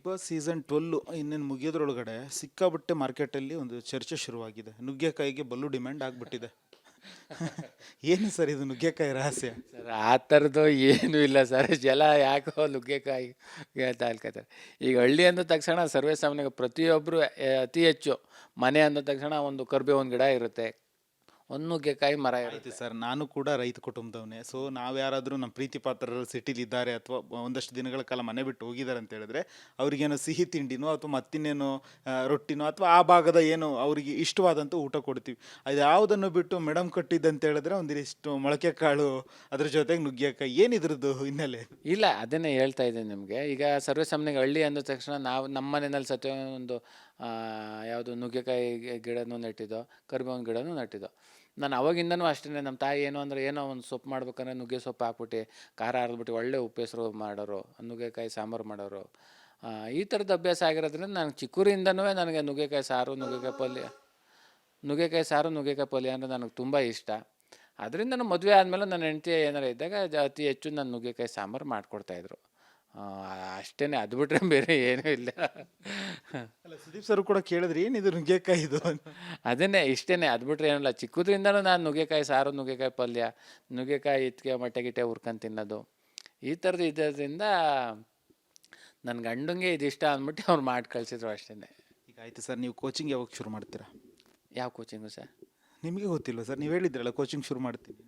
Big boss season 12 ಇನ್ನೇನು ಮುಗಿಯೋದ್ರೊಳಗಡೆ ಸಿಕ್ಕಾಬಟ್ಟೆ ಮಾರ್ಕೆಟಲ್ಲಿ ಒಂದು ಚರ್ಚೆ ಶುರುವಾಗಿದೆ. ನುಗ್ಗೆಕಾಯಿಗೆ ಬಲು ಡಿಮ್ಯಾಂಡ್ ಆಗಿಬಿಟ್ಟಿದೆ. ಏನು ಸರ್ ಇದು ನುಗ್ಗೆಕಾಯಿ ರಹಸ್ಯ? ಸರ್ ಆ ಥರದ್ದು ಏನೂ ಇಲ್ಲ ಸರ್. ಜಲ ಯಾಕೋ ನುಗ್ಗೆಕಾಯಿ ಹೇಳ್ತಾ ಇರ್ತಾರೆ. ಈಗ ಹಳ್ಳಿ ಅಂದ ತಕ್ಷಣ ಸರ್ವೇ ಸಾಮಾನ್ಯ ಪ್ರತಿಯೊಬ್ಬರು ಅತಿ ಹೆಚ್ಚು ಮನೆ ಅಂದ ತಕ್ಷಣ ಒಂದು ಕರ್ಬೇವಿನ ಗಿಡ ಇರುತ್ತೆ, ಒಂದು ನುಗ್ಗೆಕಾಯಿ ಮರ ಆಯ್ತು ಇರುತ್ತೆ. ಸರ್, ನಾನು ಕೂಡ ರೈತ ಕುಟುಂಬದವನೇ. ಸೊ ನಾವು ಯಾರಾದರೂ ನಮ್ಮ ಪ್ರೀತಿ ಪಾತ್ರರು ಸಿಟಿಲಿದ್ದಾರೆ ಅಥವಾ ಒಂದಷ್ಟು ದಿನಗಳ ಕಾಲ ಮನೆ ಬಿಟ್ಟು ಹೋಗಿದ್ದಾರೆ ಅಂತ ಹೇಳಿದ್ರೆ ಅವ್ರಿಗೇನೋ ಸಿಹಿ ತಿಂಡಿನೋ ಅಥವಾ ಮತ್ತಿನ್ನೇನೋ ರೊಟ್ಟಿನೋ ಅಥವಾ ಆ ಭಾಗದ ಏನು ಅವರಿಗೆ ಇಷ್ಟವಾದಂಥ ಊಟ ಕೊಡ್ತೀವಿ. ಅದು ಯಾವುದನ್ನು ಬಿಟ್ಟು ಮೇಡಮ್ ಕಟ್ಟಿದ್ದಂತ ಹೇಳಿದ್ರೆ ಒಂದಿಷ್ಟು ಮೊಳಕೆ ಕಾಳು ಅದ್ರ ಜೊತೆಗೆ ನುಗ್ಗೆಕಾಯಿ, ಏನಿದ್ರದ್ದು ಹಿನ್ನೆಲೆ? ಇಲ್ಲ, ಅದನ್ನೇ ಹೇಳ್ತಾ ಇದ್ದೀನಿ ನಿಮಗೆ. ಈಗ ಸರ್ವೇ ಸಾಮಾನ್ಯ ಹಳ್ಳಿ ಅಂದ ತಕ್ಷಣ ನಾವು ನಮ್ಮ ಮನೆಯಲ್ಲಿ ಸತ್ಯ ಒಂದು ಯಾವುದು ನುಗ್ಗೆಕಾಯಿ ಗಿಡನೂ ನೆಟ್ಟಿದ್ದೋ, ಕರಿಬೇವಿನ ಗಿಡನೂ ನೆಟ್ಟಿದ್ದೋ. ನಾನು ಅವಾಗಿಂದನೂ ಅಷ್ಟೇ. ನಮ್ಮ ತಾಯಿ ಏನು ಅಂದರೆ ಏನೋ ಒಂದು ಸೊಪ್ಪು ಮಾಡ್ಬೇಕಂದ್ರೆ ನುಗ್ಗೆ ಸೊಪ್ಪು ಹಾಕ್ಬಿಟ್ಟು ಖಾರ ಹರಿದ್ಬಿಟ್ಟು ಒಳ್ಳೆ ಉಪ್ಪೆಸರು ಮಾಡೋರು, ನುಗ್ಗೆಕಾಯಿ ಸಾಂಬಾರು ಮಾಡೋರು. ಈ ಥರದ್ದು ಅಭ್ಯಾಸ ಆಗಿರೋದ್ರಿಂದ ನಾನು ಚಿಕ್ಕೂರಿಂದನೂ ನನಗೆ ನುಗ್ಗೆಕಾಯಿ ಸಾರು, ನುಗ್ಗೆಕಾಯಿ ಸಾರು, ನುಗ್ಗೆಕಾಯಿ ಪಲ್ಯ ಅಂದರೆ ನನಗೆ ತುಂಬ ಇಷ್ಟ. ಅದರಿಂದ ನಾನು ಮದುವೆ ಆದಮೇಲೆ ನನ್ನ ಹೆಂಡತಿ ಏನಾರು ಇದ್ದಾಗ ಅತಿ ಹೆಚ್ಚು ನಾನು ನುಗ್ಗೆಕಾಯಿ ಸಾಂಬಾರು ಮಾಡಿಕೊಡ್ತಾಯಿದ್ರು. ಅಷ್ಟೇ, ಅದು ಬಿಟ್ಟರೆ ಬೇರೆ ಏನೂ ಇಲ್ಲ. ಅಲ್ಲ, ಸುದೀಪ್ ಸರ್ ಕೂಡ ಕೇಳಿದ್ರಿ ಏನಿದು ನುಗ್ಗೆಕಾಯಿ ಇದು ಅಂತ. ಅದನ್ನೇ ಇಷ್ಟೇ, ಅದು ಬಿಟ್ಟರೆ ಏನಿಲ್ಲ. ಚಿಕ್ಕದ್ರಿಂದನೂ ನಾನು ನುಗ್ಗೆಕಾಯಿ ಸಾರು, ನುಗ್ಗೆಕಾಯಿ ಪಲ್ಯ, ನುಗ್ಗೆಕಾಯಿ ಇತ್ತಿಗೆ ಮೊಟ್ಟೆ ಗಿಟ್ಟೆ ಹುರ್ಕೊಂಡು ತಿನ್ನೋದು, ಈ ಥರದ್ದು ಇದ್ದದ್ರಿಂದ ನನ್ನ ಗಂಡಂಗೆ ಇದಿಷ್ಟ ಅಂದ್ಬಿಟ್ಟು ಅವ್ರು ಮಾಡಿ ಕಳಿಸಿದ್ರು ಅಷ್ಟೇ. ಈಗ ಆಯ್ತು ಸರ್, ನೀವು ಕೋಚಿಂಗ್ ಯಾವಾಗ ಶುರು ಮಾಡ್ತೀರಾ? ಯಾವ ಕೋಚಿಂಗು ಸರ್? ನಿಮಗೆ ಗೊತ್ತಿಲ್ಲ ಸರ್, ನೀವು ಹೇಳಿದ್ರಲ್ಲ ಕೋಚಿಂಗ್ ಶುರು ಮಾಡ್ತೀನಿ.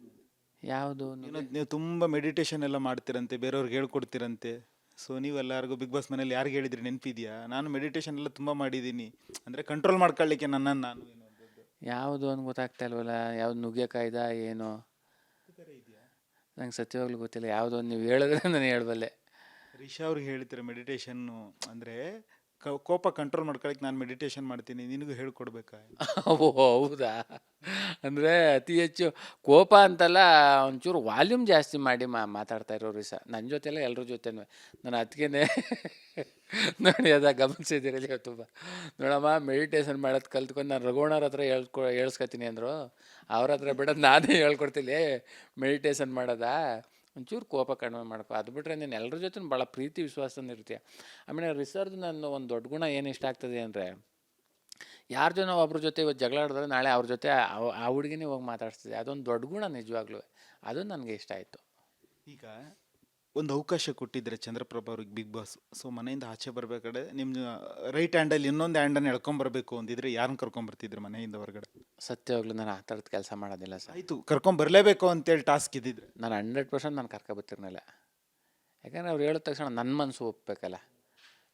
ಯಾವುದು? ನೀವು ತುಂಬ ಮೆಡಿಟೇಷನ್ ಎಲ್ಲ ಮಾಡ್ತೀರಂತೆ, ಬೇರೆಯವ್ರಿಗೆ ಹೇಳ್ಕೊಡ್ತೀರಂತೆ. ಸೊ ನೀವು ಎಲ್ಲರಿಗೂ ಬಿಗ್ ಬಾಸ್ ಮನೇಲಿ ಯಾರಿಗೆ ಹೇಳಿದ್ರಿ ನೆನಪಿದೆಯಾ? ನಾನು ಮೆಡಿಟೇಷನ್ ಎಲ್ಲ ತುಂಬ ಮಾಡಿದ್ದೀನಿ, ಅಂದರೆ ಕಂಟ್ರೋಲ್ ಮಾಡ್ಕೊಳ್ಳಿಕ್ಕೆ ನನ್ನನ್ನು ನಾನು ಏನು ಅಂಥದ್ದು. ಯಾವುದು ಅಂತ ಗೊತ್ತಾಗ್ತಾ ಇಲ್ವಲ್ಲ. ಯಾವ್ದು ನುಗ್ಗೆಕಾಯ್ದ ಏನೋ ನಂಗೆ ಸತ್ಯವಾಗ್ಲೂ ಗೊತ್ತಿಲ್ಲ. ಯಾವುದೋ ನೀವು ಹೇಳಿದ್ರೆ ನಾನು ಹೇಳಬಲ್ಲೆ. ರಿಷಾ ಅವ್ರಿಗೆ ಹೇಳ್ತೀರ ಮೆಡಿಟೇಷನ್ನು ಅಂದರೆ ಕೋಪ ಕಂಟ್ರೋಲ್ ಮಾಡ್ಕೊಳಕ್ಕೆ ನಾನು ಮೆಡಿಟೇಷನ್ ಮಾಡ್ತೀನಿ, ನಿನಗೂ ಹೇಳ್ಕೊಡ್ಬೇಕಾ? ಓ ಹೌದಾ? ಅಂದರೆ ಅತಿ ಹೆಚ್ಚು ಕೋಪ ಅಂತಲ್ಲ, ಒಂಚೂರು ವಾಲ್ಯೂಮ್ ಜಾಸ್ತಿ ಮಾಡಿ ಮಾತಾಡ್ತಾ ಇರೋರು ಸಹ ನನ್ನ ಜೊತೆ ಎಲ್ಲ ಎಲ್ಲರ ಜೊತೆನೂ. ನಾನು ಅದಕ್ಕೇನೆ ನೋಡಿ ಅದ ಗಮನಿಸಿದ್ದೀರಲ್ಲಿ ತುಂಬ. ನೋಡಮ್ಮ, ಮೆಡಿಟೇಷನ್ ಮಾಡೋದು ಕಲ್ತ್ಕೊಂಡು ನಾನು ರಘುವಣ್ಣವ್ರ ಹತ್ರ ಹೇಳ್ಸ್ಕೊತೀನಿ ಅಂದರು. ಅವ್ರ ಹತ್ರ ಬಿಡೋದು ನಾನೇ ಹೇಳ್ಕೊಡ್ತೀನಿ ಮೆಡಿಟೇಷನ್ ಮಾಡೋದಾ. ಒಂಚೂರು ಕೋಪ ಕಡಿಮೆ ಮಾಡ್ಕೊ, ಅದು ಬಿಟ್ಟರೆ ನೀನು ಎಲ್ಲರ ಜೊತೆ ಭಾಳ ಪ್ರೀತಿ ವಿಶ್ವಾಸದಿಂದ ಇರ್ತೀಯ. ಆಮೇಲೆ ರಿಸರ್ವ್ ನನ್ನ ಒಂದು ದೊಡ್ಡ ಗುಣ ಏನು ಇಷ್ಟ ಆಗ್ತದೆ ಅಂದರೆ, ಯಾರ ಜನ ಒಬ್ರ ಜೊತೆ ಇವತ್ತು ಜಗಳ ಆಡಿದ್ರೆ ನಾಳೆ ಅವ್ರ ಜೊತೆ ಆ ಹುಡುಗಿನೇ ಹೋಗಿ ಮಾತಾಡ್ತಿದ್ದೆ. ಅದೊಂದು ದೊಡ್ಡ ಗುಣ ನಿಜವಾಗ್ಲೂ. ಅದು ನನಗೆ ಇಷ್ಟ ಆಯಿತು. ಈಗ ಒಂದು ಅವಕಾಶ ಕೊಟ್ಟಿದ್ರೆ ಚಂದ್ರಪ್ರಭಾ ಅವ್ರಿಗೆ ಬಿಗ್ ಬಾಸ್, ಸೊ ಮನೆಯಿಂದ ಆಚೆ ಬರಬೇಕಾದ್ರೆ ನಿಮ್ಮ ರೈಟ್ ಹ್ಯಾಂಡಲ್ಲಿ ಇನ್ನೊಂದು ಹ್ಯಾಂಡನ್ನು ಎಳ್ಕೊಂಬರ್ಬೇಕು ಅಂದಿದ್ರೆ ಯಾರನ್ನ ಕರ್ಕೊಂಬರ್ತಿದ್ರು ಮನೆಯಿಂದ ಹೊರಗಡೆ? ಸತ್ಯವಾಗ್ಲೂ ನಾನು ಆ ಥರದ್ದು ಕೆಲಸ ಮಾಡೋದಿಲ್ಲ ಸರ್. ಆಯಿತು, ಕರ್ಕೊಂಬರ್ಲೇಬೇಕು ಅಂತೇಳಿ ಟಾಸ್ಕ್ ಇದ್ದಿದ್ರೆ ನಾನು 100% ನಾನು ಕರ್ಕೊಬತ್ತಿರ್ನಿಲ್ಲ. ಯಾಕಂದರೆ ಅವ್ರು ಹೇಳಿದ ತಕ್ಷಣ ನನ್ನ ಮನಸ್ಸು ಒಪ್ಪಬೇಕಲ್ಲ.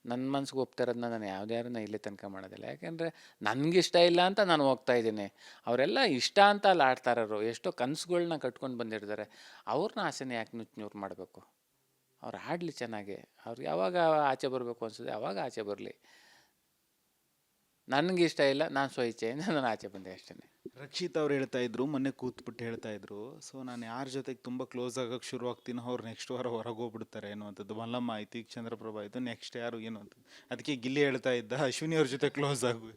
ನನ್ನ ಮನ್ಸಿಗೆ ಒಪ್ತಿರೋದನ್ನ ನಾನು ಯಾವ್ದಾರನ್ನ ಇಲ್ಲಿ ತನಕ ಮಾಡೋದಿಲ್ಲ. ಯಾಕೆಂದರೆ ನನಗಿಷ್ಟ ಇಲ್ಲ ಅಂತ ನಾನು ಹೋಗ್ತಾಯಿದ್ದೀನಿ. ಅವರೆಲ್ಲ ಇಷ್ಟ ಅಂತ ಅಲ್ಲಿ ಆಡ್ತಾರರು. ಎಷ್ಟೋ ಕನಸುಗಳ್ನ ಕಟ್ಕೊಂಡು ಬಂದಿರ್ತಾರೆ. ಅವ್ರನ್ನ ಆಸೆನ ಯಾಕೆ ನುಚ್ಚು ಮಾಡಬೇಕು? ಅವ್ರು ಆಡಲಿ ಚೆನ್ನಾಗಿ. ಅವ್ರು ಯಾವಾಗ ಆಚೆ ಬರಬೇಕು ಅನ್ಸುತ್ತೆ ಆವಾಗ ಆಚೆ ಬರಲಿ. ನನಗಿಷ್ಟ ಇಲ್ಲ, ನಾನು ಸ್ವಇಚ್ಛೆಯಿಂದ ನಾನು ಆಚೆ ಬಂದೆ ಅಷ್ಟೇ. ರಕ್ಷಿತ್ ಅವ್ರು ಹೇಳ್ತಾ ಇದ್ರು, ಮೊನ್ನೆ ಕೂತ್ಬಿಟ್ಟು ಹೇಳ್ತಾ ಇದ್ರು, ಸೊ ನಾನು ಯಾರ ಜೊತೆಗೆ ತುಂಬ ಕ್ಲೋಸ್ ಆಗೋಕ್ಕೆ ಶುರು ಆಗ್ತೀನೋ ಅವ್ರು ನೆಕ್ಸ್ಟ್ ವಾರ ಹೊರಗೆ ಹೋಗ್ಬಿಡ್ತಾರೆ ಅನ್ನುವಂಥದ್ದು. ಮಲ್ಲಮ್ಮ ಆಯ್ತು, ಈಗ ಚಂದ್ರಪ್ರಭಾ ಆಯಿತು, ನೆಕ್ಸ್ಟ್ ಯಾರು ಏನು ಅಂತ. ಅದಕ್ಕೆ ಗಿಲ್ಲಿ ಹೇಳ್ತಾ ಇದ್ದ ಅಶ್ವಿನಿ ಅವ್ರ ಜೊತೆ ಕ್ಲೋಸ್ ಆಗು.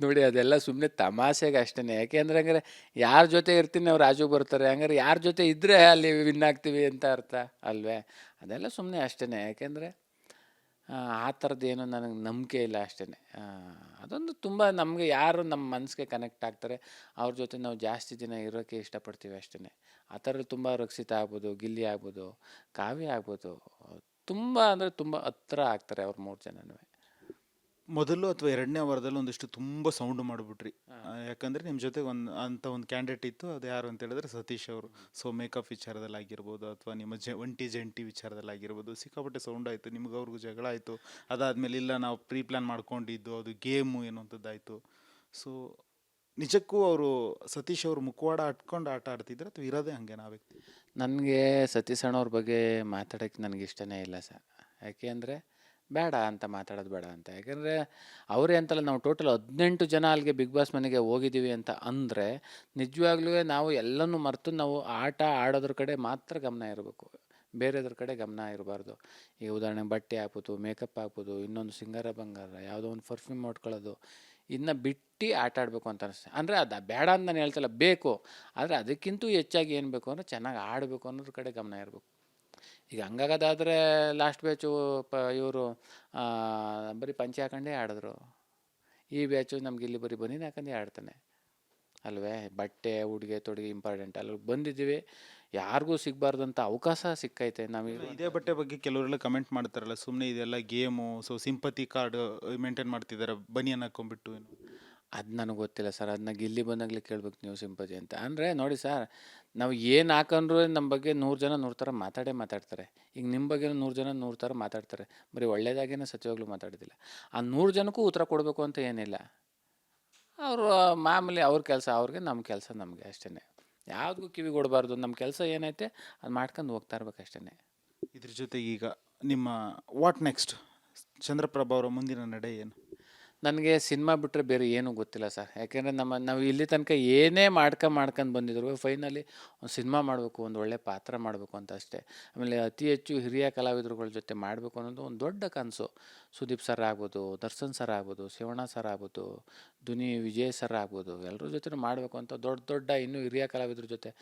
ನೋಡಿ, ಅದೆಲ್ಲ ಸುಮ್ಮನೆ ತಮಾಷೆಗೆ ಅಷ್ಟೇ. ಯಾಕೆಂದ್ರೆ ಹಂಗಾರೆ ಯಾರ ಜೊತೆ ಇರ್ತೀನಿ ಅವ್ರು ಆಚೆಗೆ ಬರ್ತಾರೆ, ಹಂಗಾರೆ ಯಾರ ಜೊತೆ ಇದ್ದರೆ ಅಲ್ಲಿ ವಿನ್ ಆಗ್ತೀವಿ ಅಂತ ಅರ್ಥ ಅಲ್ವೇ? ಅದೆಲ್ಲ ಸುಮ್ಮನೆ ಅಷ್ಟೇ. ಯಾಕೆಂದರೆ ಆ ಥರದ್ದೇನು ನನಗೆ ನಂಬಿಕೆ ಇಲ್ಲ ಅಷ್ಟೇ. ಅದೊಂದು ತುಂಬ ನಮಗೆ ಯಾರು ನಮ್ಮ ಮನಸ್ಸಿಗೆ ಕನೆಕ್ಟ್ ಆಗ್ತಾರೆ ಅವ್ರ ಜೊತೆ ನಾವು ಜಾಸ್ತಿ ದಿನ ಇರೋಕ್ಕೆ ಇಷ್ಟಪಡ್ತೀವಿ ಅಷ್ಟೇ. ಆ ಥರ ತುಂಬ ರಕ್ಷಿತ ಆಗ್ಬೋದು, ಗಿಲ್ಲಿ ಆಗ್ಬೋದು, ಕಾವ್ಯ ಆಗ್ಬೋದು, ತುಂಬ ಅಂದರೆ ತುಂಬ ಹತ್ರ ಆಗ್ತಾರೆ ಅವ್ರು 3 ಜನನೂ. ಮೊದಲು ಅಥವಾ ಎರಡನೇ ವಾರದಲ್ಲಿ ಒಂದಿಷ್ಟು ತುಂಬ ಸೌಂಡ್ ಮಾಡಿಬಿಟ್ರಿ. ಯಾಕಂದರೆ ನಿಮ್ಮ ಜೊತೆಗೆ ಒಂದು ಕ್ಯಾಂಡಿಡೇಟ್ ಇತ್ತು, ಅದು ಯಾರು ಅಂತ ಹೇಳಿದ್ರೆ ಸತೀಶ್ ಅವರು. ಸೊ ಮೇಕಪ್ ವಿಚಾರದಲ್ಲಿ ಆಗಿರ್ಬೋದು ಅಥವಾ ನಿಮ್ಮ ಜಂಟಿ ವಿಚಾರದಲ್ಲಿ ಆಗಿರ್ಬೋದು ಸಿಕ್ಕಾಪಟ್ಟೆ ಸೌಂಡ್ ಆಯಿತು, ನಿಮ್ಗೆ ಅವ್ರಿಗೂ ಜಗಳ ಆಯಿತು. ಅದಾದಮೇಲೆ ಇಲ್ಲ ನಾವು ಪ್ರೀ ಪ್ಲ್ಯಾನ್ ಮಾಡ್ಕೊಂಡಿದ್ದು ಅದು ಗೇಮು ಅನ್ನುವಂಥದ್ದಾಯಿತು. ಸೊ ನಿಜಕ್ಕೂ ಅವರು ಸತೀಶ್ ಅವರು ಮುಖವಾಡ ಅಟ್ಕೊಂಡು ಆಟ ಆಡ್ತಿದ್ರು ಅಥವಾ ಇರೋದೇ ಹಾಗೆ ನಾ ವ್ಯಕ್ತಿ? ನನಗೆ ಸತೀಶ್ ಅಣ್ಣವ್ರ ಬಗ್ಗೆ ಮಾತಾಡೋಕ್ಕೆ ನನಗೆ ಇಷ್ಟನೇ ಇಲ್ಲ ಸರ್. ಯಾಕೆ ಅಂದರೆ ಬೇಡ ಅಂತ ಮಾತಾಡೋದು ಬೇಡ ಅಂತ. ಯಾಕೆಂದರೆ ಅವರೇ ಅಂತಲ್ಲ, ನಾವು ಟೋಟಲ್ 18 ಜನ ಅಲ್ಲಿಗೆ ಬಿಗ್ ಬಾಸ್ ಮನೆಗೆ ಹೋಗಿದ್ದೀವಿ ಅಂತ ಅಂದರೆ ನಿಜವಾಗ್ಲೂ ನಾವು ಎಲ್ಲನೂ ಮರೆತು ನಾವು ಆಟ ಆಡೋದ್ರ ಕಡೆ ಮಾತ್ರ ಗಮನ ಇರಬೇಕು, ಬೇರೆದ್ರ ಕಡೆ ಗಮನ ಇರಬಾರ್ದು. ಈಗ ಉದಾಹರಣೆಗೆ ಬಟ್ಟೆ ಹಾಕ್ಬೋದು, ಮೇಕಪ್ ಹಾಕ್ಬೋದು, ಇನ್ನೊಂದು ಸಿಂಗಾರ ಬಂಗಾರ, ಯಾವುದೋ ಒಂದು ಪರ್ಫ್ಯೂಮ್ ಮಾಡ್ಕೊಳ್ಳೋದು, ಇನ್ನು ಬಿಟ್ಟು ಆಟ ಆಡಬೇಕು ಅಂತ ಅನಿಸ್ತದೆ. ಅಂದರೆ ಅದು ಬೇಡ ಅಂತ ನಾನು ಹೇಳ್ತಿಲ್ಲ, ಬೇಕು. ಆದರೆ ಅದಕ್ಕಿಂತ ಹೆಚ್ಚಾಗಿ ಏನು ಬೇಕು ಅಂದರೆ ಚೆನ್ನಾಗಿ ಆಡಬೇಕು ಅನ್ನೋದ್ರ ಕಡೆ ಗಮನ ಇರಬೇಕು. ಈಗ ಹಂಗಾಗೋದಾದರೆ ಲಾಸ್ಟ್ ಬ್ಯಾಚು ಇವರು ಬರೀ ಪಂಚೆ ಹಾಕೊಂಡೇ ಆಡಿದ್ರು. ಈ ಬ್ಯಾಚು ನಮ್ಗೆ ಇಲ್ಲಿ ಬರೀ ಬನೀನು ಹಾಕೊಂಡೇ ಆಡ್ತಾನೆ ಅಲ್ವೇ. ಬಟ್ಟೆ ಉಡುಗೆ ತೊಡುಗೆ ಇಂಪಾರ್ಟೆಂಟ್. ಅಲ್ಲಿ ಬಂದಿದ್ದೀವಿ, ಯಾರಿಗೂ ಸಿಗಬಾರ್ದಂಥ ಅವಕಾಶ ಸಿಕ್ಕೈತೆ ನಮಗೆ. ಇದೇ ಬಟ್ಟೆ ಬಗ್ಗೆ ಕೆಲವರೆಲ್ಲ ಕಮೆಂಟ್ ಮಾಡ್ತಾರಲ್ಲ, ಸುಮ್ಮನೆ ಇದೆಲ್ಲ game, so sympathy card maintain ಮಾಡ್ತಿದ್ದಾರೆ ಬನಿಯನ್ ಹಾಕೊಂಡ್ಬಿಟ್ಟು ಏನು. ಅದು ನನಗೆ ಗೊತ್ತಿಲ್ಲ ಸರ್, ಅದನ್ನ ಗಿಲ್ಲಿ ಬಂದಾಗಲೇ ಕೇಳ್ಬೇಕು ನೀವು ಸಿಂಪತಿ ಅಂತ. ಅಂದರೆ ನೋಡಿ ಸರ್, ನಾವು ಏನು ಹಾಕೊಂಡ್ರು ನಮ್ಮ ಬಗ್ಗೆ 100 ಜನ 100 ಥರ ಮಾತಾಡ್ತಾರೆ. ಈಗ ನಿಮ್ಮ ಬಗ್ಗೆ 100 ಜನ 100 ಥರ ಮಾತಾಡ್ತಾರೆ, ಬರೀ ಒಳ್ಳೇದಾಗೇನೆ ಸತ್ಯವಾಗ್ಲೂ ಮಾತಾಡೋದಿಲ್ಲ. ಆ 100 ಜನಕ್ಕೂ ಉತ್ತರ ಕೊಡಬೇಕು ಅಂತ ಏನಿಲ್ಲ. ಅವರು ಮಾಮೂಲಿ ಅವ್ರ ಕೆಲಸ ಅವ್ರಿಗೆ, ನಮ್ಮ ಕೆಲಸ ನಮಗೆ ಅಷ್ಟೇ. ಯಾವುದಕ್ಕೂ ಕಿವಿ ಕೊಡಬಾರ್ದು. ನಮ್ಮ ಕೆಲಸ ಏನೈತೆ ಅದು ಮಾಡ್ಕೊಂಡು ಹೋಗ್ತಾ ಇರ್ಬೇಕು ಅಷ್ಟೇ. ಇದ್ರ ಜೊತೆಗೆ ಈಗ ನಿಮ್ಮ ವಾಟ್ ನೆಕ್ಸ್ಟ್, ಚಂದ್ರಪ್ರಭಾ ಅವರ ಮುಂದಿನ ನಡೆ ಏನು? ನನಗೆ ಸಿನಿಮಾ ಬಿಟ್ಟರೆ ಬೇರೆ ಏನೂ ಗೊತ್ತಿಲ್ಲ ಸರ್. ಯಾಕೆಂದರೆ ನಾವು ಇಲ್ಲಿ ತನಕ ಏನೇ ಮಾಡ್ಕೊಂಡು ಬಂದಿದ್ರು, ಫೈನಲಿ ಒಂದು ಸಿನಿಮಾ ಮಾಡಬೇಕು, ಒಂದು ಒಳ್ಳೆ ಪಾತ್ರ ಮಾಡಬೇಕು ಅಂತ ಅಷ್ಟೇ. ಆಮೇಲೆ ಅತಿ ಹೆಚ್ಚು ಹಿರಿಯ ಕಲಾವಿದರುಗಳ ಜೊತೆ ಮಾಡಬೇಕು ಅನ್ನೋದು ಒಂದು ದೊಡ್ಡ ಕನಸು. ಸುದೀಪ್ ಸರ್ ಆಗ್ಬೋದು, ದರ್ಶನ್ ಸರ್ ಆಗ್ಬೋದು, ಶಿವಣ್ಣ ಸರ್ ಆಗ್ಬೋದು, ಧ್ವನಿ ವಿಜಯ್ ಸರ್ ಆಗ್ಬೋದು, ಎಲ್ಲರ ಜೊತೆ ಮಾಡಬೇಕು ಅಂತ ದೊಡ್ಡ ಇನ್ನೂ ಹಿರಿಯ ಕಲಾವಿದ್ರ ಜೊತೆ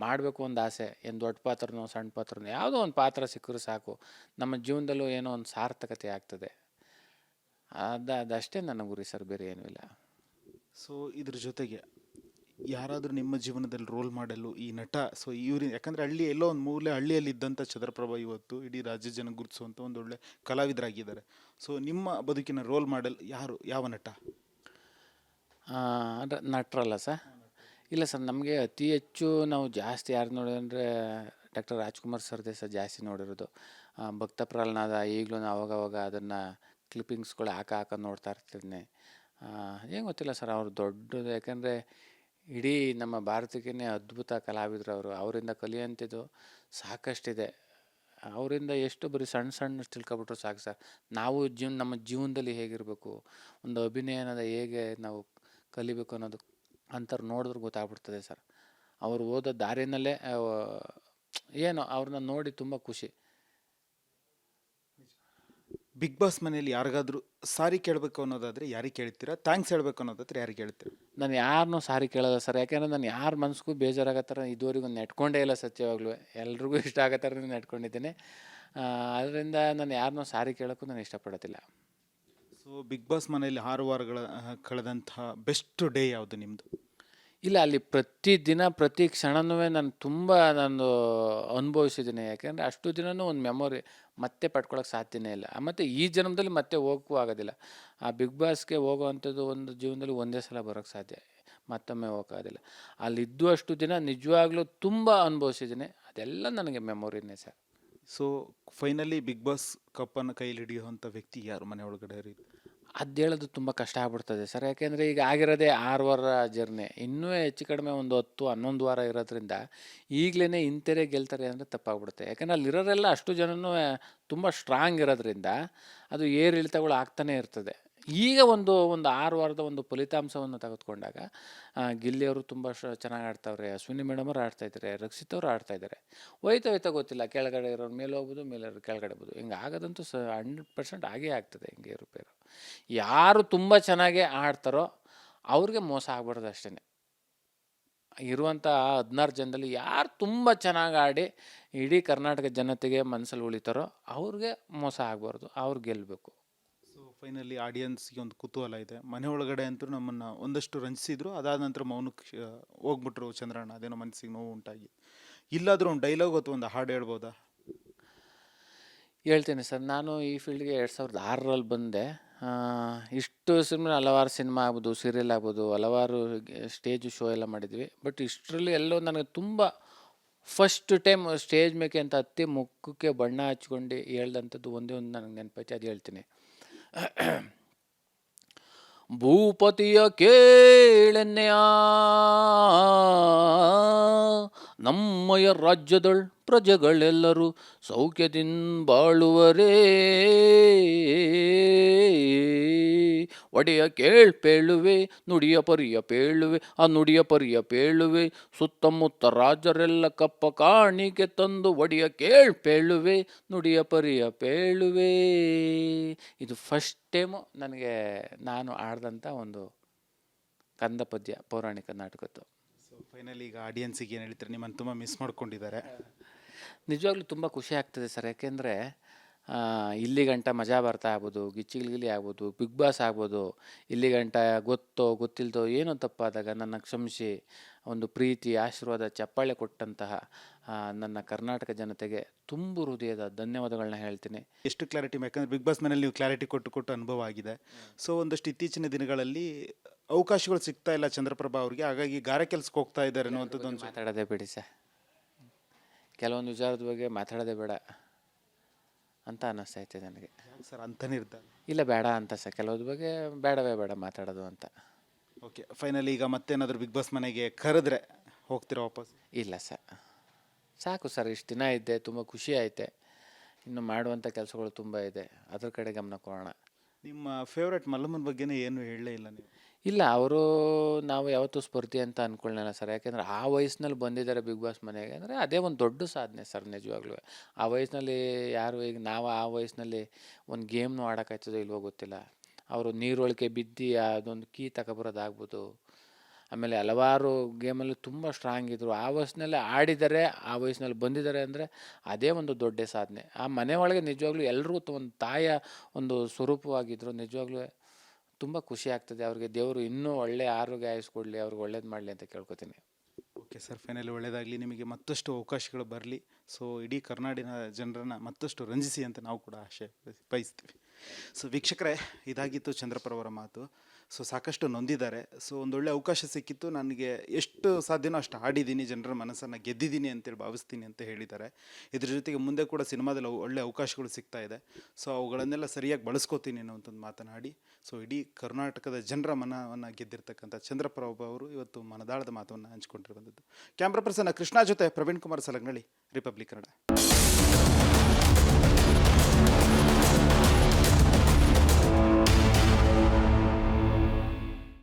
ಮಾಡಬೇಕು ಒಂದು ಆಸೆ. ಏನು ದೊಡ್ಡ ಪಾತ್ರನೋ ಸಣ್ಣ ಪಾತ್ರನೋ ಯಾವುದೋ ಒಂದು ಪಾತ್ರ ಸಿಕ್ಕರೂ ಸಾಕು, ನಮ್ಮ ಜೀವನದಲ್ಲೂ ಏನೋ ಒಂದು ಸಾರ್ಥಕತೆ ಆಗ್ತದೆ. ಅದಷ್ಟೇ ನನ್ನ ಗುರಿ ಸರ್, ಬೇರೆ ಏನೂ ಇಲ್ಲ. ಸೊ ಇದ್ರ ಜೊತೆಗೆ ಯಾರಾದರೂ ನಿಮ್ಮ ಜೀವನದಲ್ಲಿ ರೋಲ್ ಮಾಡಲು ಈ ನಟ, ಸೊ ಇವ್ರಿ ಯಾಕಂದರೆ ಎಲ್ಲೋ ಒಂದು ಮೂಲೆ ಹಳ್ಳಿಯಲ್ಲಿ ಇದ್ದಂಥ ಚಂದ್ರಪ್ರಭಾ ಇವತ್ತು ಇಡೀ ರಾಜ್ಯ ಜನ ಗುರುತಿಸುವಂಥ ಒಂದು ಒಳ್ಳೆ ಕಲಾವಿದರಾಗಿದ್ದಾರೆ. ಸೊ ನಿಮ್ಮ ಬದುಕಿನ ರೋಲ್ ಮಾಡೆಲ್ ಯಾರು, ಯಾವ ನಟ? ಅಂದರೆ ನಟರಲ್ಲ ಸರ್? ಇಲ್ಲ ಸರ್, ನಮಗೆ ಅತಿ ಹೆಚ್ಚು ನಾವು ಜಾಸ್ತಿ ಯಾರು ನೋಡಿದ್ರೆ ಡಾಕ್ಟರ್ ರಾಜ್ಕುಮಾರ್ ಸರ್ದೇ ಸರ್ ಜಾಸ್ತಿ ನೋಡಿರೋದು. ಭಕ್ತ ಪ್ರಹ್ಲಾದ ಈಗಲೂ ಅವಾಗವಾಗ ಅದನ್ನು ಕ್ಲಿಪ್ಪಿಂಗ್ಸ್ಗಳು ಹಾಕ ನೋಡ್ತಾ ಇರ್ತೀನಿ. ಏನು ಗೊತ್ತಿಲ್ಲ ಸರ್, ಅವರು ದೊಡ್ಡದು. ಯಾಕಂದರೆ ಇಡೀ ನಮ್ಮ ಭಾರತಕ್ಕೇ ಅದ್ಭುತ ಕಲಾವಿದರು ಅವರು. ಅವರಿಂದ ಕಲಿಯುವಂಥದ್ದು ಸಾಕಷ್ಟಿದೆ. ಅವರಿಂದ ಎಷ್ಟು ಬರೀ ಸಣ್ಣ ತಿಳ್ಕೊಬಿಟ್ರು ಸಾಕು ಸರ್. ನಾವು ನಮ್ಮ ಜೀವನದಲ್ಲಿ ಹೇಗಿರಬೇಕು, ಒಂದು ಅಭಿನಯ ಅನ್ನೋದು ಹೇಗೆ ನಾವು ಕಲಿಬೇಕು ಅನ್ನೋದು ಅಂಥವ್ರು ನೋಡಿದ್ರೆ ಗೊತ್ತಾಗ್ಬಿಡ್ತದೆ ಸರ್. ಅವರು ಓದೋ ದಾರಿನಲ್ಲೇ ಏನೋ ಅವ್ರನ್ನ ನೋಡಿ ತುಂಬ ಖುಷಿ. ಬಿಗ್ ಬಾಸ್ ಮನೇಲಿ ಯಾರಿಗಾದ್ರೂ ಸಾರಿ ಕೇಳಬೇಕು ಅನ್ನೋದಾದರೆ ಯಾರಿಗೆ ಕೇಳ್ತೀರಾ? ಥ್ಯಾಂಕ್ಸ್ ಹೇಳಬೇಕು ಅನ್ನೋದಾದ್ರೆ ಯಾರಿಗೆ ಕೇಳ್ತೀರಾ? ನಾನು ಯಾರನ್ನೂ ಸಾರಿ ಕೇಳೋಲ್ಲ ಸರ್. ಯಾಕೆಂದರೆ ನಾನು ಯಾರ ಮನಸ್ಸಿಗೂ ಬೇಜಾರಾಗೋ ಥರ ಇದುವರೆಗೂ ನೆಟ್ಕೊಂಡೇ ಇಲ್ಲ ಸತ್ಯವಾಗ್ಲೂ. ಎಲ್ರಿಗೂ ಇಷ್ಟ ಆಗೋ ಥರನೇ ನೆಟ್ಕೊಂಡಿದ್ದೀನಿ. ಅದರಿಂದ ನಾನು ಯಾರನ್ನೂ ಸಾರಿ ಕೇಳೋಕ್ಕೂ ನಾನು ಇಷ್ಟಪಡೋದಿಲ್ಲ. ಸೊ ಬಿಗ್ ಬಾಸ್ ಮನೆಯಲ್ಲಿ 6 ವಾರಗಳ ಕಳೆದಂಥ ಬೆಸ್ಟ್ ಡೇ ಯಾವುದು ನಿಮ್ಮದು? ಇಲ್ಲ, ಅಲ್ಲಿ ಪ್ರತಿದಿನ ಪ್ರತಿ ಕ್ಷಣನೂ ನಾನು ಅನುಭವಿಸಿದ್ದೀನಿ. ಯಾಕೆಂದರೆ ಅಷ್ಟು ದಿನವೂ ಒಂದು ಮೆಮೊರಿ ಮತ್ತೆ ಪಡ್ಕೊಳ್ಳೋಕೆ ಸಾಧ್ಯನೇ ಇಲ್ಲ. ಮತ್ತು ಈ ಜನ್ಮದಲ್ಲಿ ಮತ್ತೆ ಹೋಗೋಕ್ಕೂ ಆಗೋದಿಲ್ಲ. ಆ ಬಿಗ್ ಬಾಸ್ಗೆ ಹೋಗೋವಂಥದ್ದು ಒಂದು ಜೀವನದಲ್ಲಿ ಒಂದೇ ಸಲ ಬರೋಕ್ಕೆ ಸಾಧ್ಯ, ಮತ್ತೊಮ್ಮೆ ಹೋಗೋಕ್ಕಾಗೋದಿಲ್ಲ. ಅಲ್ಲಿದ್ದು ಅಷ್ಟು ದಿನ ನಿಜವಾಗ್ಲೂ ತುಂಬ ಅನುಭವಿಸಿದ್ದೀನಿ. ಅದೆಲ್ಲ ನನಗೆ ಮೆಮೊರಿನೇ sir. So finally big boss ಕಪ್ಪನ್ನು ಕೈಲಿ ಹಿಡಿಯುವಂಥ ವ್ಯಕ್ತಿ ಯಾರು ಮನೆ ಒಳಗಡೆ? ಅದು ಹೇಳೋದು ತುಂಬ ಕಷ್ಟ ಆಗ್ಬಿಡ್ತದೆ ಸರ್. ಯಾಕೆಂದರೆ ಈಗ ಆಗಿರೋದೇ 6 ವಾರ ಜರ್ನಿ. ಇನ್ನೂ ಹೆಚ್ಚು ಕಡಿಮೆ ಒಂದು 10-11 ವಾರ ಇರೋದ್ರಿಂದ ಈಗಲೇ ಇಂಥರೇ ಗೆಲ್ತಾರೆ ಅಂದರೆ ತಪ್ಪಾಗ್ಬಿಡುತ್ತೆ. ಯಾಕಂದರೆ ಅಲ್ಲಿರೋರೆಲ್ಲ ಅಷ್ಟು ಜನನೂ ತುಂಬ ಸ್ಟ್ರಾಂಗ್ ಇರೋದ್ರಿಂದ ಅದು ಏರಿಳಿತಗಳು ಆಗ್ತಾನೆ ಇರ್ತದೆ. ಈಗ ಒಂದು 6 ವಾರದ ಒಂದು ಫಲಿತಾಂಶವನ್ನು ತೆಗೆದುಕೊಂಡಾಗ ಗಿಲ್ಲಿಯವರು ತುಂಬ ಚೆನ್ನಾಗಿ ಆಡ್ತಾವ್ರೆ, ಅಶ್ವಿನಿ ಮೇಡಮ್ ಅವರು ಆಡ್ತಾಯಿದ್ದಾರೆ, ರಕ್ಷಿತ್ ಅವರು ಆಡ್ತಾಯಿದ್ದಾರೆ. ಹೋಯ್ತಾ ಗೊತ್ತಿಲ್ಲ, ಕೆಳಗಡೆ ಇರೋರು ಮೇಲೆ ಹೋಗ್ಬೋದು, ಮೇಲೆ ಕೆಳಗಡೆ ಹೋಗ್ಬೋದು. ಹಿಂಗೆ ಆಗೋದಂತೂ 100% ಆಗೇ ಆಗ್ತದೆ. ಹಿಂಗೆ ಏರುಪೇರು. ಯಾರು ತುಂಬ ಚೆನ್ನಾಗಿ ಆಡ್ತಾರೋ ಅವ್ರಿಗೆ ಮೋಸ ಆಗ್ಬಾರ್ದು ಅಷ್ಟೇ. ಇರುವಂಥ 16 ಜನದಲ್ಲಿ ಯಾರು ತುಂಬ ಚೆನ್ನಾಗಿ ಆಡಿ ಇಡೀ ಕರ್ನಾಟಕ ಜನತೆಗೆ ಮನಸ್ಸಲ್ಲಿ ಉಳಿತಾರೋ ಅವ್ರಿಗೆ ಮೋಸ ಆಗಬಾರ್ದು, ಅವ್ರು ಗೆಲ್ಲಬೇಕು. ಸೊ ಫೈನಲಿ ಆಡಿಯನ್ಸ್ಗೆ ಒಂದು ಕುತೂಹಲ ಇದೆ. ಮನೆ ಒಳಗಡೆ ಅಂತೂ ನಮ್ಮನ್ನು ಒಂದಷ್ಟು ರಂಜಿಸಿದ್ರು, ಅದಾದ ನಂತರ ಮೌನಕ್ಕೆ ಹೋಗ್ಬಿಟ್ರು ಚಂದ್ರಣ್ಣ. ಅದೇನೋ ಮನಸ್ಸಿಗೆ ನೋವು ಉಂಟಾಗಿ. ಇಲ್ಲಾದರೂ ಒಂದು ಡೈಲಾಗ್ ಅಥವಾ ಒಂದು ಹಾಡು ಹೇಳ್ಬೋದಾ? ಹೇಳ್ತೀನಿ ಸರ್. ನಾನು ಈ ಫೀಲ್ಡ್ಗೆ 2006ರಲ್ಲಿ ಬಂದೆ. ಇಷ್ಟು ಹಲವಾರು ಸಿನಿಮಾ ಆಗ್ಬೋದು, ಸೀರಿಯಲ್ ಆಗ್ಬೋದು, ಹಲವಾರು ಸ್ಟೇಜ್ ಶೋ ಎಲ್ಲ ಮಾಡಿದ್ವಿ. ಬಟ್ ಇಷ್ಟರಲ್ಲಿ ಎಲ್ಲೋ ನನಗೆ ತುಂಬ ಫಸ್ಟ್ ಟೈಮ್ ಸ್ಟೇಜ್ ಮೇಕೆ ಅಂತ ಹತ್ತಿ ಮುಖಕ್ಕೆ ಬಣ್ಣ ಹಚ್ಕೊಂಡು ಹೇಳ್ದಂಥದ್ದು ಒಂದೇ ಒಂದು ನನಗೆ ನೆನಪೈತೆ, ಅದು ಹೇಳ್ತೀನಿ. ಭೂಪತಿಯ ಕೇಳೆನ್ನೆಯ ನಮ್ಮಯ ರಾಜ್ಯದಳ್ ಪ್ರಜೆಗಳೆಲ್ಲರೂ ಸೌಖ್ಯದಿಂದ ಬಾಳುವರೇ. ಒಡೆಯ ಕೇಳ್ಪೇಳುವೆ, ನುಡಿಯ ಪರಿಯ ಪೇಳುವೆ, ಆ ನುಡಿಯ ಪರಿಯ ಪೇಳುವೆ. ಸುತ್ತಮುತ್ತ ರಾಜರೆಲ್ಲ ಕಪ್ಪ ಕಾಣಿಕೆ ತಂದು ಒಡೆಯ ಕೇಳ್ಪೇಳುವೆ, ನುಡಿಯ ಪರಿಯ ಪೇಳುವೆ. ಇದು ಫಸ್ಟ್ ಟೈಮು ನನಗೆ ನಾನು ಆಡ್ದಂಥ ಒಂದು ಕಂದ ಪದ್ಯ, ಪೌರಾಣಿಕ ನಾಟಕದ್ದು. ಸೊ ಫೈನಲಿ ಈಗ ಆಡಿಯನ್ಸಿಗೆ ಏನು ಹೇಳ್ತಾರೆ? ನಿಮ್ಮನ್ನು ತುಂಬ ಮಿಸ್ ಮಾಡ್ಕೊಂಡಿದ್ದಾರೆ. ನಿಜವಾಗ್ಲೂ ತುಂಬ ಖುಷಿ ಆಗ್ತದೆ ಸರ್. ಯಾಕೆಂದರೆ ಇಲ್ಲಿ ಗಂಟ ಮಜಾ ಬರ್ತಾ ಆಗ್ಬೋದು, ಗಿಚ್ಚಿಗಿಲಿ ಆಗ್ಬೋದು, ಬಿಗ್ ಬಾಸ್ ಆಗ್ಬೋದು, ಇಲ್ಲಿ ಗಂಟ ಗೊತ್ತೋ ಗೊತ್ತಿಲ್ದೋ ಏನೋ ತಪ್ಪಾದಾಗ ನನ್ನ ಕ್ಷಮಿಸಿ ಒಂದು ಪ್ರೀತಿ ಆಶೀರ್ವಾದ ಚಪ್ಪಾಳೆ ಕೊಟ್ಟಂತಹ ನನ್ನ ಕರ್ನಾಟಕ ಜನತೆಗೆ ತುಂಬು ಹೃದಯದ ಧನ್ಯವಾದಗಳನ್ನ ಹೇಳ್ತೀನಿ. ಎಷ್ಟು ಕ್ಲಾರಿಟಿ, ಯಾಕಂದರೆ ಬಿಗ್ ಬಾಸ್ ಮನೇಲಿ ನೀವು ಕ್ಲಾರಿಟಿ ಕೊಟ್ಟು ಕೊಟ್ಟು ಅನುಭವ ಆಗಿದೆ. ಸೊ ಒಂದಷ್ಟು ಇತ್ತೀಚಿನ ದಿನಗಳಲ್ಲಿ ಅವಕಾಶಗಳು ಸಿಗ್ತಾ ಇಲ್ಲ ಚಂದ್ರಪ್ರಭಾ ಅವ್ರಿಗೆ, ಹಾಗಾಗಿ ಗಾರೆ ಕೆಲ್ಸಕ್ಕೆ ಹೋಗ್ತಾ ಇದ್ದಾರೆ ಅನ್ನುವಂಥದ್ದು ಒಂದು ಮಾತಾಡೋದೇ ಬಿಡಿ ಸರ್, ಕೆಲವೊಂದು ವಿಚಾರದ ಬಗ್ಗೆ ಮಾತಾಡೋದೇ ಬೇಡ ಅಂತ ಅನ್ನಿಸ್ತೈತೆ ನನಗೆ. ಸರ್ ಅಂತ ನಿರ್ಧಾರ. ಇಲ್ಲ ಬೇಡ ಅಂತ ಸರ್, ಕೆಲವ್ರ ಬಗ್ಗೆ ಬೇಡವೇ ಬೇಡ ಮಾತಾಡೋದು ಅಂತ. ಓಕೆ, ಫೈನಲಿ ಈಗ ಮತ್ತೇನಾದರೂ ಬಿಗ್ ಬಾಸ್ ಮನೆಗೆ ಕರೆದ್ರೆ ಹೋಗ್ತೀರಾ ವಾಪಸ್? ಇಲ್ಲ ಸರ್, ಸಾಕು ಸರ್, ಇಷ್ಟು ದಿನ ಇದ್ದೆ, ತುಂಬ ಖುಷಿ ಐತೆ. ಇನ್ನು ಮಾಡುವಂಥ ಕೆಲಸಗಳು ತುಂಬ ಇದೆ, ಅದ್ರ ಕಡೆ ಗಮನ ಕೊಡೋಣ. ನಿಮ್ಮ ಫೇವ್ರೆಟ್ ಮಲ್ಲಮ್ಮನ ಬಗ್ಗೆನೇ ಏನು ಹೇಳಲೇ ಇಲ್ಲ ನೀವು. ಇಲ್ಲ, ಅವರು ನಾವು ಯಾವತ್ತೂ ಸ್ಪರ್ಧಿ ಅಂತ ಅಂದ್ಕೊಳ್ಳಲ್ಲ ಸರ್. ಯಾಕೆಂದರೆ ಆ ವಯಸ್ಸಿನಲ್ಲಿ ಬಂದಿದ್ದಾರೆ ಬಿಗ್ ಬಾಸ್ ಮನೆಗೆ ಅಂದರೆ ಅದೇ ಒಂದು ದೊಡ್ಡ ಸಾಧನೆ ಸರ್ ನಿಜವಾಗ್ಲೂ. ಆ ವಯಸ್ಸಿನಲ್ಲಿ ಯಾರು, ಈಗ ನಾವು ಆ ವಯಸ್ಸಿನಲ್ಲಿ ಒಂದು ಗೇಮ್ನು ಆಡೋಕ್ಕಾಯ್ತದೋ ಇಲ್ವೋ ಗೊತ್ತಿಲ್ಲ. ಅವರು ನೀರೊಳಗೆ ಬಿದ್ದು ಅದೊಂದು ಕೀ ತಗೊಬರೋದಾಗ್ಬೋದು, ಆಮೇಲೆ ಹಲವಾರು ಗೇಮಲ್ಲಿ ತುಂಬ ಸ್ಟ್ರಾಂಗ್ ಇದ್ದರು. ಆ ವಯಸ್ಸಿನಲ್ಲಿ ಆಡಿದ್ದಾರೆ, ಆ ವಯಸ್ಸಿನಲ್ಲಿ ಬಂದಿದ್ದಾರೆ ಅಂದರೆ ಅದೇ ಒಂದು ದೊಡ್ಡ ಸಾಧನೆ. ಆ ಮನೆ ಒಳಗೆ ನಿಜವಾಗ್ಲೂ ಎಲ್ಲರೂ ಒಂದು ತಾಯಿಯ ಒಂದು ಸ್ವರೂಪವಾಗಿದ್ದರು. ನಿಜವಾಗ್ಲೂ ತುಂಬ ಖುಷಿ ಆಗ್ತದೆ. ಅವ್ರಿಗೆ ದೇವರು ಇನ್ನೂ ಒಳ್ಳೆಯ ಆರೋಗ್ಯ ಆಯಸ್ಕೊಡ್ಲಿ, ಅವ್ರಿಗೆ ಒಳ್ಳೇದು ಮಾಡಲಿ ಅಂತ ಕೇಳ್ಕೊತೀನಿ. ಓಕೆ ಸರ್, ಫೈನಲಿ ಒಳ್ಳೆಯದಾಗಲಿ, ನಿಮಗೆ ಮತ್ತಷ್ಟು ಅವಕಾಶಗಳು ಬರಲಿ. ಸೊ ಇಡೀ ಕರ್ನಾಡಿನ ಜನರನ್ನು ಮತ್ತಷ್ಟು ರಂಜಿಸಿ ಅಂತ ನಾವು ಕೂಡ ಆಶೆ ಬಯಸ್ತೀವಿ. ಸೊ ವೀಕ್ಷಕರೇ, ಇದಾಗಿತ್ತು ಚಂದ್ರಪ್ರವರ ಮಾತು. ಸೊ ಸಾಕಷ್ಟು ನೊಂದಿದ್ದಾರೆ. ಸೊ ಒಂದೊಳ್ಳೆ ಅವಕಾಶ ಸಿಕ್ಕಿತ್ತು, ನನಗೆ ಎಷ್ಟು ಸಾಧ್ಯನೋ ಅಷ್ಟು ಆಡಿದ್ದೀನಿ, ಜನರ ಮನಸ್ಸನ್ನು ಗೆದ್ದಿದ್ದೀನಿ ಅಂತೇಳಿ ಭಾವಿಸ್ತೀನಿ ಅಂತ ಹೇಳಿದ್ದಾರೆ. ಇದ್ರ ಜೊತೆಗೆ ಮುಂದೆ ಕೂಡ ಸಿನಿಮಾದಲ್ಲಿ ಒಳ್ಳೆ ಅವಕಾಶಗಳು ಸಿಗ್ತಾ ಇದೆ. ಸೊ ಅವುಗಳನ್ನೆಲ್ಲ ಸರಿಯಾಗಿ ಬಳಸ್ಕೋತೀನಿ ಅನ್ನೋಂಥದ್ದು ಮಾತನಾಡಿ, ಸೊ ಇಡೀ ಕರ್ನಾಟಕದ ಜನರ ಮನವನ್ನು ಗೆದ್ದಿರ್ತಕ್ಕಂಥ ಚಂದ್ರಪ್ರಭ ಅವರು ಇವತ್ತು ಮನದಾಳದ ಮಾತನ್ನು ಹಂಚಿಕೊಂಡಿರುವಂಥದ್ದು. ಕ್ಯಾಮ್ರಾ ಪರ್ಸನ್ ಕೃಷ್ಣ ಜೊತೆ ಪ್ರವೀಣ್ ಕುಮಾರ್ ಸಲಗನಳ್ಳಿ, ರಿಪಬ್ಲಿಕ್ ಕನ್ನಡ.